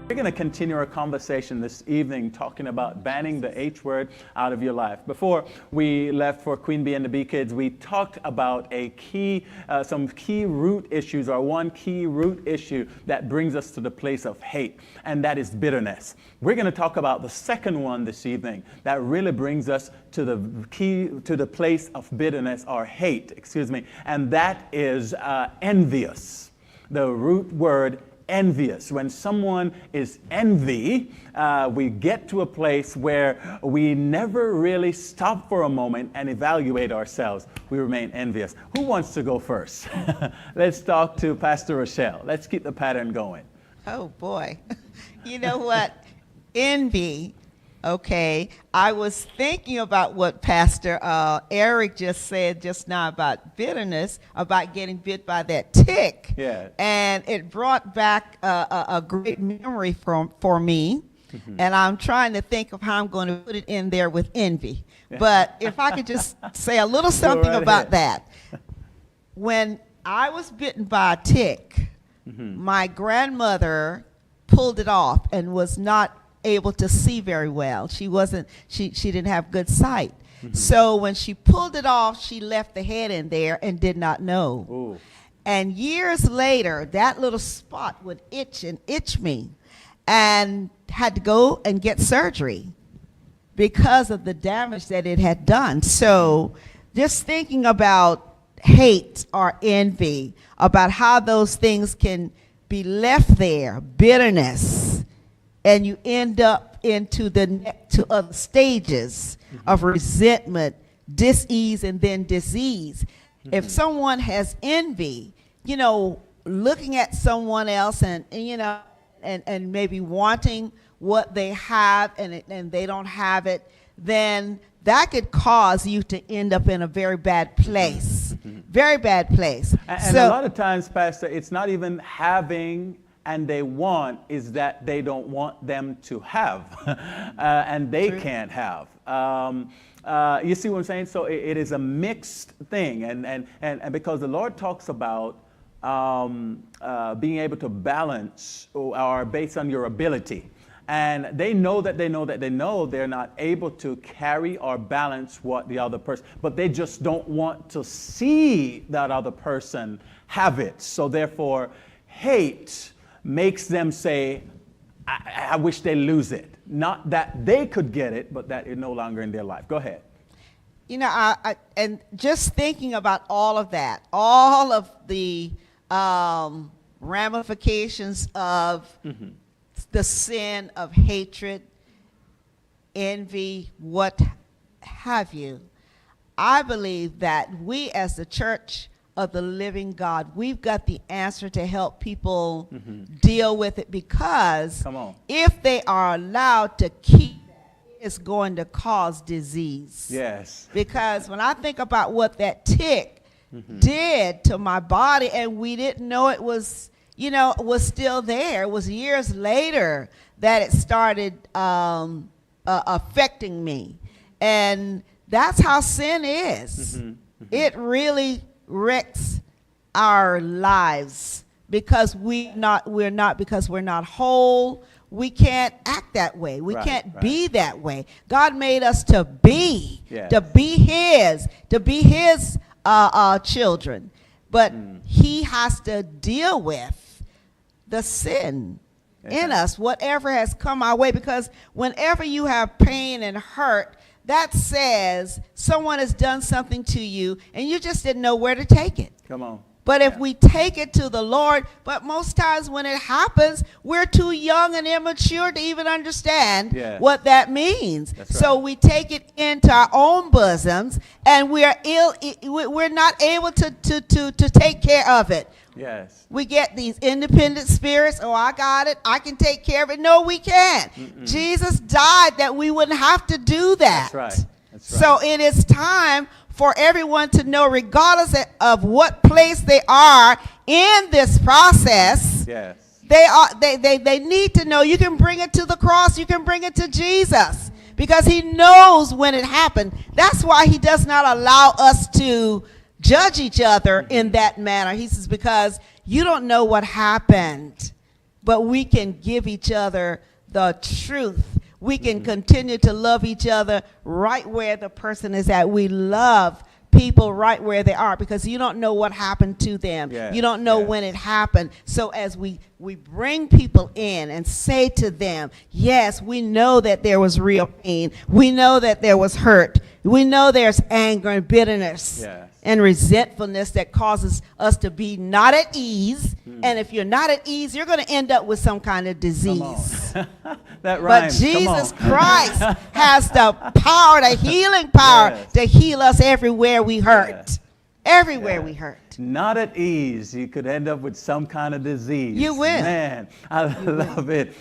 We're going to continue our conversation this evening talking about banning the H word out of your life. Before we left for Queen Bee and the Bee Kids, we talked about some key root issues, or one key root issue that brings us to the place of hate, and that is bitterness. We're going to talk about the second one this evening that really brings us to the place of bitterness, or hate, and that is envious. The root word envious. When someone is envy, we get to a place where we never really stop for a moment and evaluate ourselves. We remain envious. Who wants to go first? Let's talk to Pastor Rochell. Let's keep the pattern going. Oh, boy. You know what? Envy. Okay, I was thinking about what Pastor Eric just said just now about bitterness, about getting bit by that tick. Yeah. And it brought back a great memory for me. Mm-hmm. And I'm trying to think of how I'm going to put it in there with envy. But if I could just say a little something right about that. When I was bitten by a tick, mm-hmm. my grandmother pulled it off and was not able to see very well. She didn't have good sight. Mm-hmm. So when she pulled it off, she left the head in there and did not know. Ooh. And years later, that little spot would itch me, and had to go and get surgery because of the damage that it had done. So just thinking about hate or envy, about how those things can be left there, bitterness, and you end up into to other stages mm-hmm. of resentment, dis-ease, and then disease. Mm-hmm. If someone has envy, looking at someone else and maybe wanting what they have and they don't have it, then that could cause you to end up in a very bad place, mm-hmm. very bad place. And a lot of times, Pastor, it's not even having and they want, is that they don't want them to have, and they True. Can't have. You see what I'm saying? So it is a mixed thing, and because the Lord talks about being able to balance or based on your ability. And they know they're not able to carry or balance what the other person, but they just don't want to see that other person have it. So therefore, hate makes them say, I wish they lose it. Not that they could get it, but that it's no longer in their life. Go ahead. And just thinking about all of that, all of the ramifications of mm-hmm. the sin of hatred, envy, what have you, I believe that we as the church of the living God, we've got the answer to help people mm-hmm. deal with it, because if they are allowed to keep it, it's going to cause disease. Yes. Because when I think about what that tick mm-hmm. did to my body, and we didn't know it was, was still there. It was years later that it started affecting me. And that's how sin is. Mm-hmm. Mm-hmm. It really wrecks our lives because we're not whole. We can't act that way. We can't be that way. God made us to be his children, but he has to deal with the sin in us, whatever has come our way, because whenever you have pain and hurt, that says someone has done something to you and you just didn't know where to take it. Come on. But if we take it to the Lord, but most times when it happens, we're too young and immature to even understand what that means. That's so we take it into our own bosoms, and we're not able to take care of it. Yes. We get these independent spirits. Oh, I got it. I can take care of it. No, we can't. Mm-mm. Jesus died that we wouldn't have to do that. That's right. That's right. So it is time for everyone to know, regardless of what place they are in this process, yes. they need to know you can bring it to the cross, you can bring it to Jesus, because he knows when it happened. That's why he does not allow us to judge each other in that manner. He says, because you don't know what happened but we can give each other the truth. We can continue to love each other right where the person is at. We love people right where they are, because you don't know what happened to them. Yes, You don't know yes. when it happened. So as we bring people in and say to them, yes, we know that there was real pain. We know that there was hurt. We know there's anger and bitterness Yes. and resentfulness that causes us to be not at ease. And if you're not at ease, you're going to end up with some kind of Come disease. on. That But rhymes. Come Jesus on. Christ has the power, the healing power, Yes. to heal us everywhere we hurt. Yes. Everywhere Yes. we hurt. Not at ease, you could end up with some kind of disease. You will. Man, I love it.